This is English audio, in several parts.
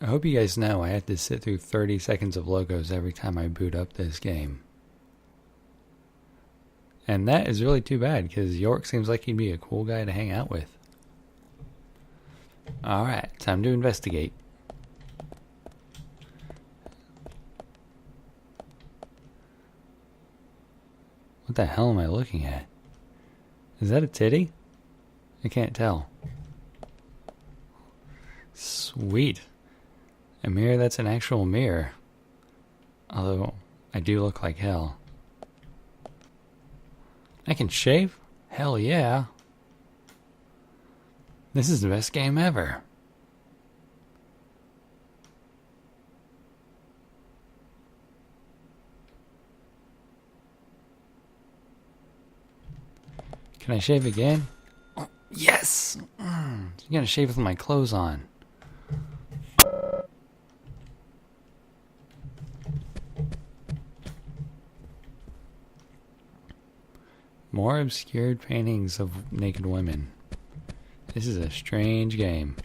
I hope you guys know I have to sit through 30 seconds of logos every time I boot up this game. And that is really too bad, because York seems like he'd be a cool guy to hang out with. Alright, time to investigate. What the hell am I looking at? Is that a titty? I can't tell. Sweet. A mirror that's an actual mirror. Although, I do look like hell. I can shave? Hell yeah. This is the best game ever. Can I shave again? Oh, yes! I'm gonna shave with my clothes on. More obscured paintings of naked women. This is a strange game.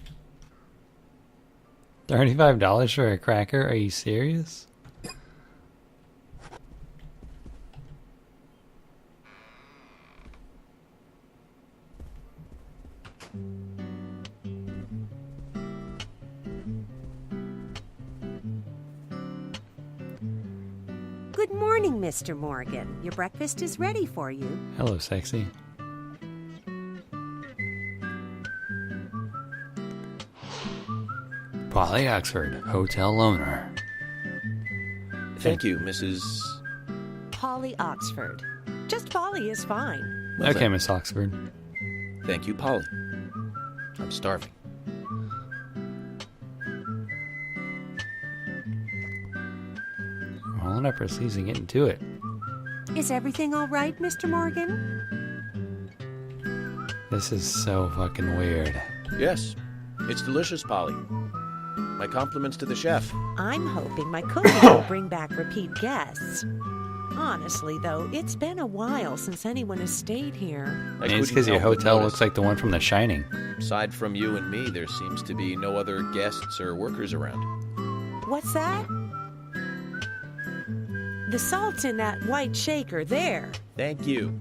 $35 for a cracker? Are you serious? Good morning, Mr. Morgan. Your breakfast is ready for you. Hello, sexy. Polly Oxford, hotel owner. Thank you, Mrs. Polly Oxford. Just Polly is fine. Well, Okay, Miss Oxford. Thank you, Polly. I'm starving. Rolling up her sleeves and getting to it. Is everything all right, Mr. Morgan? This is so fucking weird. Yes, it's delicious, Polly. My compliments to the chef. I'm hoping my cooking will bring back repeat guests. Honestly, though, it's been a while since anyone has stayed here. And it's because your hotel looks like the one from The Shining. Aside from you and me, there seems to be no other guests or workers around. What's that? The salt's in that white shaker there. Thank you.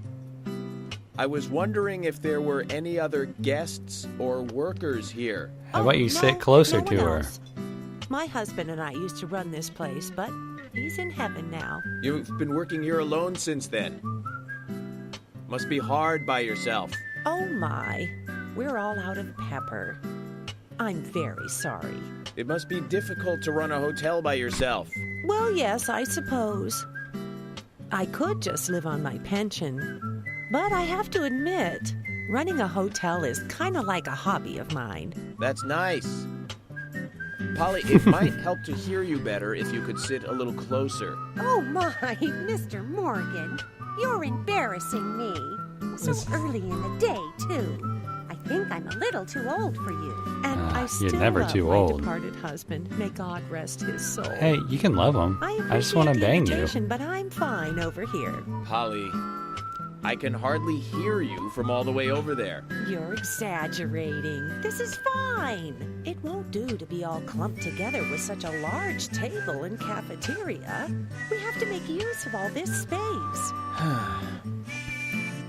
I was wondering if there were any other guests or workers here. How about you no, sit closer no to one her? else. My husband and I used to run this place, but he's in heaven now. You've been working here alone since then. Must be hard by yourself. Oh my, we're all out of pepper. I'm very sorry. It must be difficult to run a hotel by yourself. Well, yes, I suppose. I could just live on my pension. But I have to admit, running a hotel is kind of like a hobby of mine. That's nice. Polly, it might help to hear you better if you could sit a little closer. Oh my, Mr. Morgan, you're embarrassing me. So early in the day, too. I think I'm a little too old for you. And I still you're never love too my old. departed husband. May God rest his soul. Hey, you can love him. I just want to bang you. But I'm fine over here. Polly, I can hardly hear you from all the way over there. You're exaggerating. This is fine. It won't do to be all clumped together with such a large table and cafeteria. We have to make use of all this space.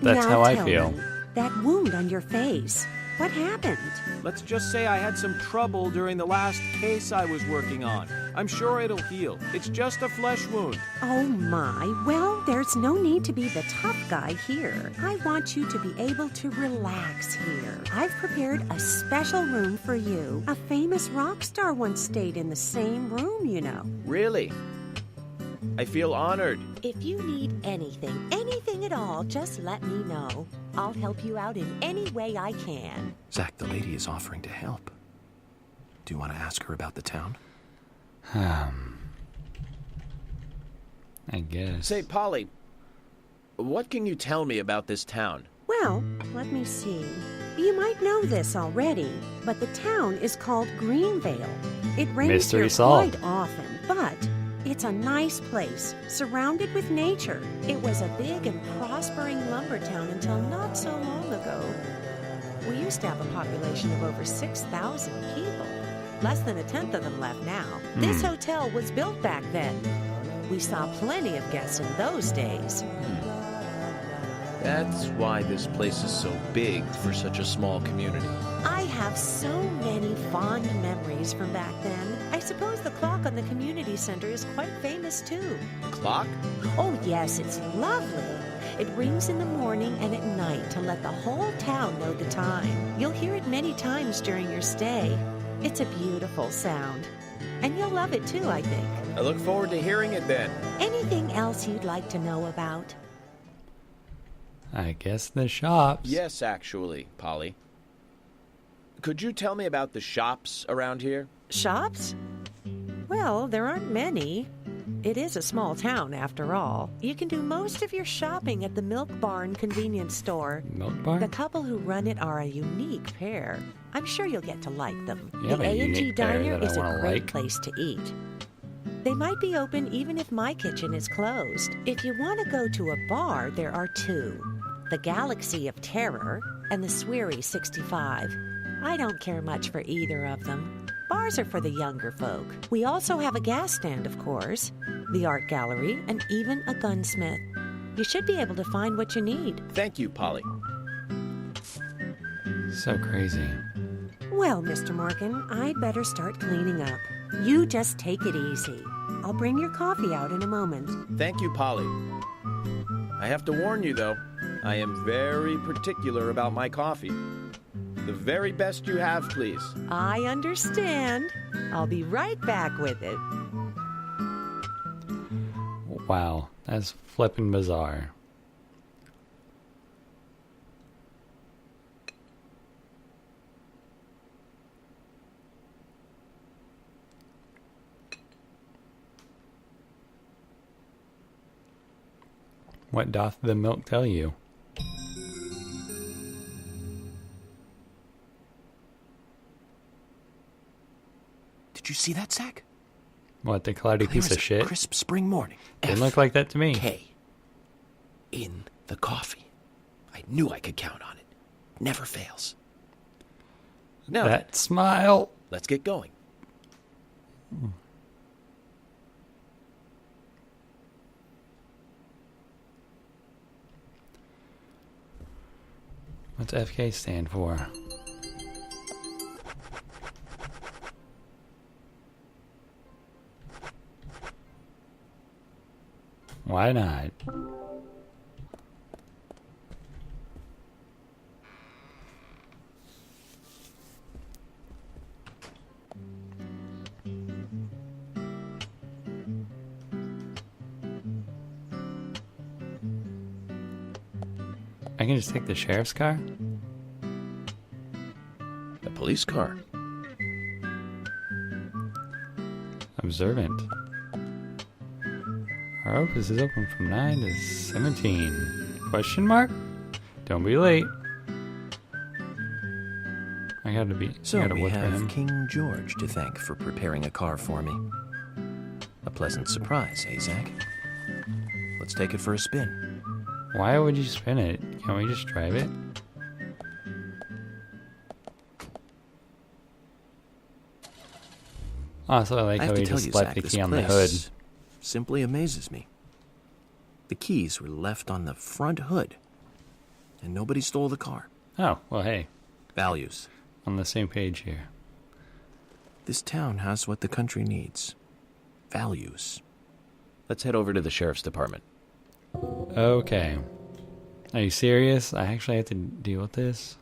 That's Now how I tell feel. me, that wound on your face, what happened? Let's just say I had some trouble during the last case I was working on. I'm sure it'll heal. It's just a flesh wound. Oh my, well, there's no need to be the tough guy here. I want you to be able to relax here. I've prepared a special room for you. A famous rock star once stayed in the same room, you know. Really? I feel honored. If you need anything at all, just let me know. I'll help you out in any way I can. Zach, the lady is offering to help. Do you want to ask her about the town? I guess. Say, Polly, what can you tell me about this town? Well, let me see. You might know this already, but the town is called Greenvale. It rains Mystery here solved. quite often, but it's a nice place, surrounded with nature. It was a big and prospering lumber town until not so long ago. We used to have a population of over 6,000 people. Less than a tenth of them left now. This hotel was built back then. We saw plenty of guests in those days. That's why this place is so big for such a small community. I have so many fond memories from back then. I suppose the clock on the community center is quite famous too. Clock? Oh yes, it's lovely. It rings in the morning and at night to let the whole town know the time. You'll hear it many times during your stay. It's a beautiful sound. And you'll love it too, I think. I look forward to hearing it then. Anything else you'd like to know about? I guess the shops. Yes, actually, Polly. Could you tell me about the shops around here? Shops? Well, there aren't many. It is a small town, after all. You can do most of your shopping at the Milk Barn convenience store. Milk Bar? The couple who run it are a unique pair. I'm sure you'll get to like them. You have The a A&G unique pair Diner that I is a wanna great like. place to eat. They might be open even if my kitchen is closed. If you want to go to a bar, there are two. The Galaxy of Terror and the Sweary 65. I don't care much for either of them. Bars are for the younger folk. We also have a gas stand, of course, the art gallery, and even a gunsmith. You should be able to find what you need. Thank you, Polly. So crazy. Well, Mr. Morgan, I'd better start cleaning up. You just take it easy. I'll bring your coffee out in a moment. Thank you, Polly. I have to warn you, though, I am very particular about my coffee. The very best you have, please. I understand. I'll be right back with it. Wow, that's flippin' bizarre. What doth the milk tell you? Did you see that, Zach? What, the cloudy Clear piece as of a shit? Crisp spring morning. Didn't look like that to me. K. In the coffee. I knew I could count on it. Never fails. Now, That smile. let's get going. What's FK stand for? Why not? I can just take the sheriff's car? The police car. Observant. Our office is open from 9 to 17. Question mark? Don't be late. I gotta be. So I gotta we look for have him. King George to thank for preparing a car for me. A pleasant surprise, eh, Zach? Let's take it for a spin. Why would you spin it? Can't we just drive it? Also, I like I how have he to tell just you, left Zach, the this key on the hood. place simply amazes me. The keys were left on the front hood, and nobody stole the car. Oh, well, hey, Values. on the same page here. This town has what the country needs. Values. Let's head over to the sheriff's department. Okay. Are you serious? I actually have to deal with this?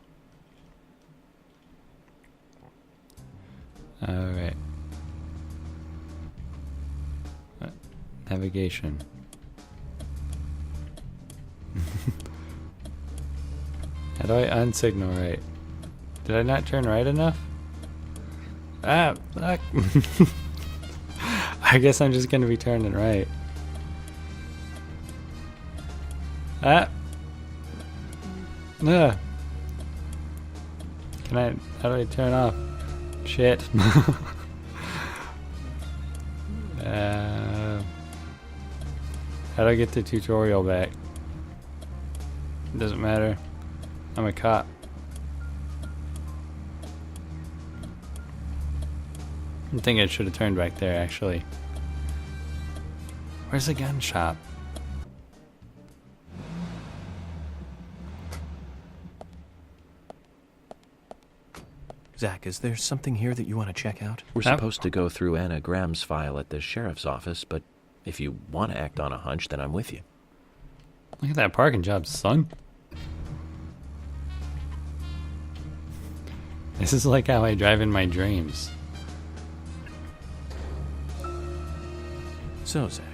Alright. Navigation. How do I unsignal right? Did I not turn right enough? Ah, fuck. I guess I'm just gonna be turning right. Ah. Ugh. Can I, how do I turn off? Shit. How do I get the tutorial back? It doesn't matter. I'm a cop. I think I should have turned back there, actually. Where's the gun shop? Zach, is there something here that you want to check out? We're Yep. supposed to go through Anna Graham's file at the sheriff's office, but if you want to act on a hunch, then I'm with you. Look at that parking job, son. This is like how I drive in my dreams. So, Zach,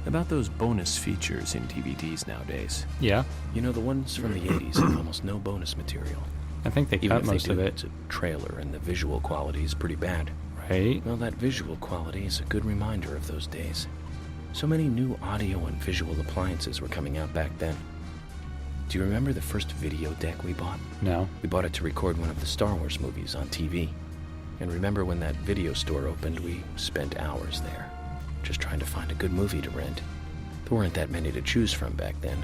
about those bonus features in DVDs nowadays. Yeah, You know, the ones from the 80s have almost no bonus material. I think they Even cut if they most do, of it. it's a trailer, and the visual quality is pretty bad. Right? Well, that visual quality is a good reminder of those days. So many new audio and visual appliances were coming out back then. Do you remember the first video deck we bought? No. We bought it to record one of the Star Wars movies on TV. And remember when that video store opened, we spent hours there, just trying to find a good movie to rent. There weren't that many to choose from back then.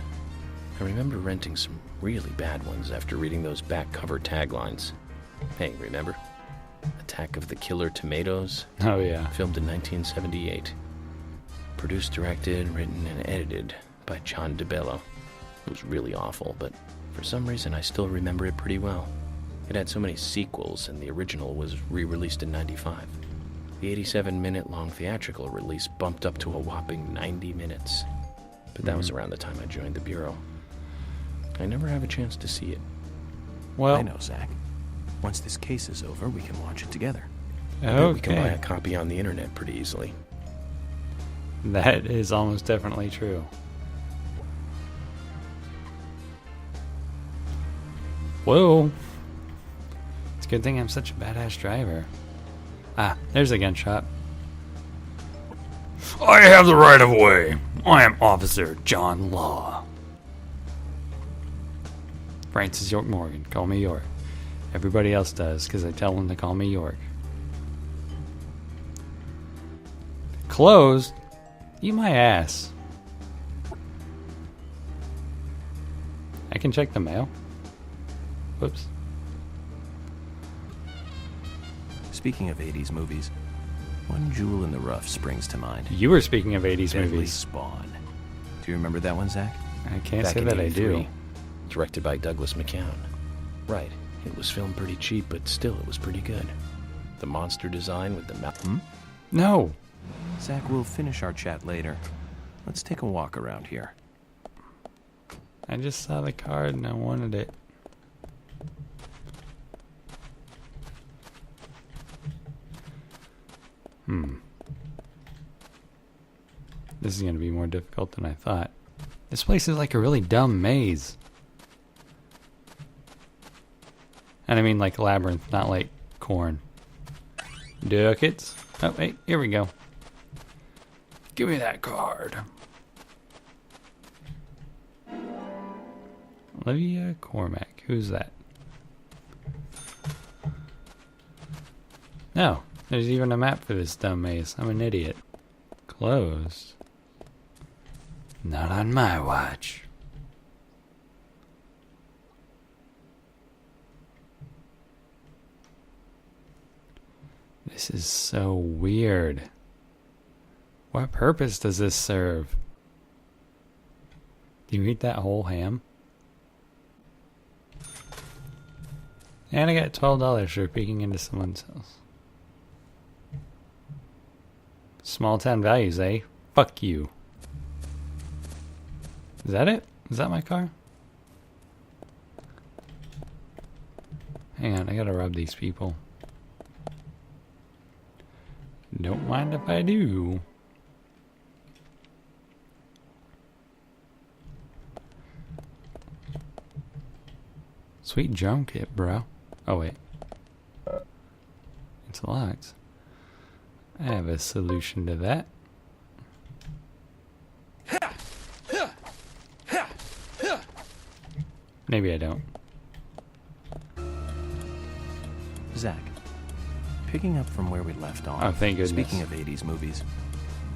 I remember renting some really bad ones after reading those back cover taglines. Hey, remember? Attack of the Killer Tomatoes? Oh, yeah. Filmed in 1978. Produced, directed, written, and edited by John DeBello. It was really awful, but for some reason I still remember it pretty well. It had so many sequels, and the original was re-released in '95. The 87-minute long theatrical release bumped up to a whopping 90 minutes. But that was around the time I joined the Bureau. I never have a chance to see it. Well, I know, Zach. Once this case is over, we can watch it together. okay. We can buy a copy on the internet pretty easily. That is almost definitely true. Whoa. It's a good thing I'm such a badass driver. Ah, there's a gun shop. I have the right of way. I am Officer John Law. Francis York Morgan. Call me York. Everybody else does, because I tell them to call me York. Closed? Eat my ass. I can check the mail. Whoops. Speaking of 80s movies, one jewel in the rough springs to mind. You were speaking of 80s Deadly movies. Spawn. Do you remember that one, Zach? I can't Back say in that I 83. do. Directed by Douglas McCown. Right. It was filmed pretty cheap, but still it was pretty good. The monster design with the mouth. No. Zach, we'll finish our chat later. Let's take a walk around here. I just saw the card and I wanted it. This is going to be more difficult than I thought. This place is like a really dumb maze. And I mean like labyrinth, not like corn. Ducats. Oh, hey, here we go. Give me that card. Olivia Cormack. Who's that? No, there's even a map for this dumb maze. I'm an idiot. Closed. Not on my watch. This is so weird. What purpose does this serve? Do you eat that whole ham? And I got $12 for peeking into someone's house. Small town values, eh? Fuck you. Is that it? Is that my car? Hang on, I gotta rob these people. Don't mind if I do. Sweet drum kit, bro. Oh, wait. It's locked. I have a solution to that. Maybe I don't. Zach, picking up from where we left off. Oh, thank goodness. Speaking of 80s movies,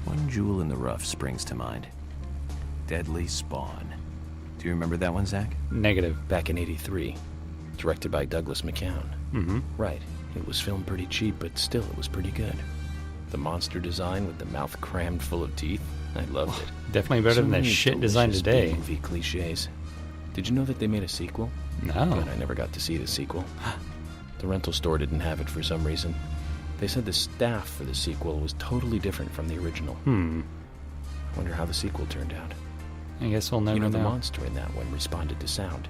one jewel in the rough springs to mind. Deadly Spawn. Do you remember that one, Zach? Negative. Back in '83. Directed by Douglas McCown. Mm-hmm. Right. It was filmed pretty cheap, but still it was pretty good. The monster design with the mouth crammed full of teeth, I loved it. Definitely better than the many shit design delicious today. B-movie cliches. Did you know that they made a sequel? No. But I never got to see the sequel. The rental store didn't have it for some reason. They said the staff for the sequel was totally different from the original. I wonder how the sequel turned out. I guess we'll never You know, the know. monster in that one responded to sound.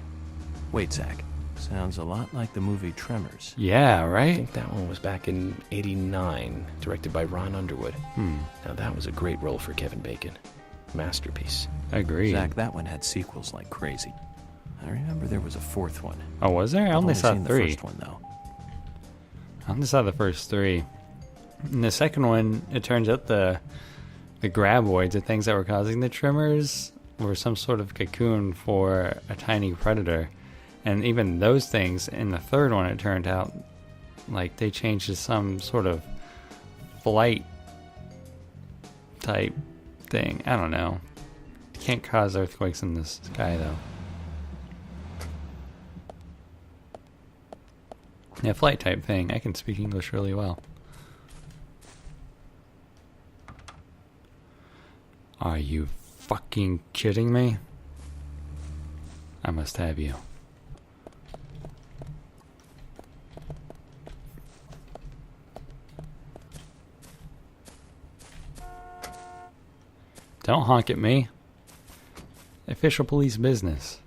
Wait, Zach. Sounds a lot like the movie Tremors. Yeah, I right? think that one was back in '89, directed by Ron Underwood. Now that was a great role for Kevin Bacon. Masterpiece. Agreed. Zach, that one had sequels like crazy. I remember there was a fourth one. Oh, was there? I I've only saw seen 3. the first one, though. I only saw the first 3. In the second one, it turns out the graboids, the things that were causing the tremors, were some sort of cocoon for a tiny predator. And even those things, in the third one, it turned out like they changed to some sort of flight type thing. I don't know. Can't cause earthquakes in the sky, though. Yeah, flight type thing. I can speak English really well. Are you fucking kidding me? I must have you. Don't honk at me. Official police business.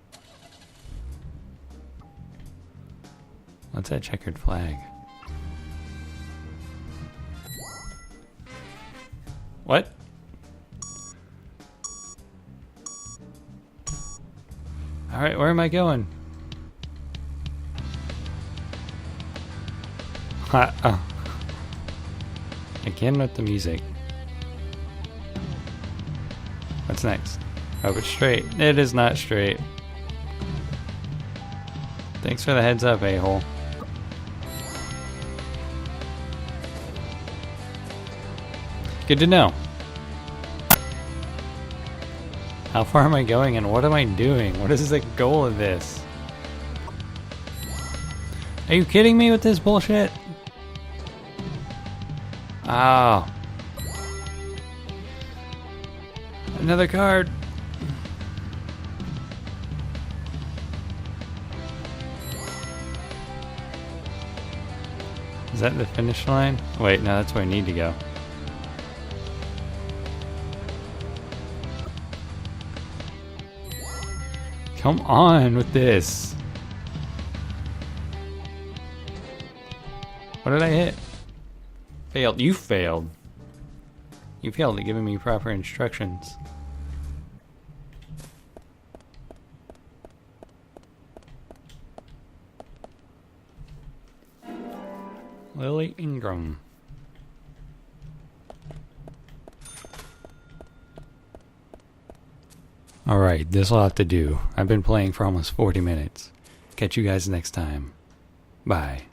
What's that checkered flag? What? Alright, where am I going? Again with the music. What's next? Oh, it's straight. It is not straight. Thanks for the heads up, a-hole. Good to know. How far am I going and what am I doing? What is the goal of this? Are you kidding me with this bullshit? Oh. Another card. Is that the finish line? Wait, no, that's where I need to go. Come on with this. What did I hit? Failed. You failed. You failed at giving me proper instructions. Lily Ingram. Alright, this'll have to do. I've been playing for almost 40 minutes. Catch you guys next time. Bye.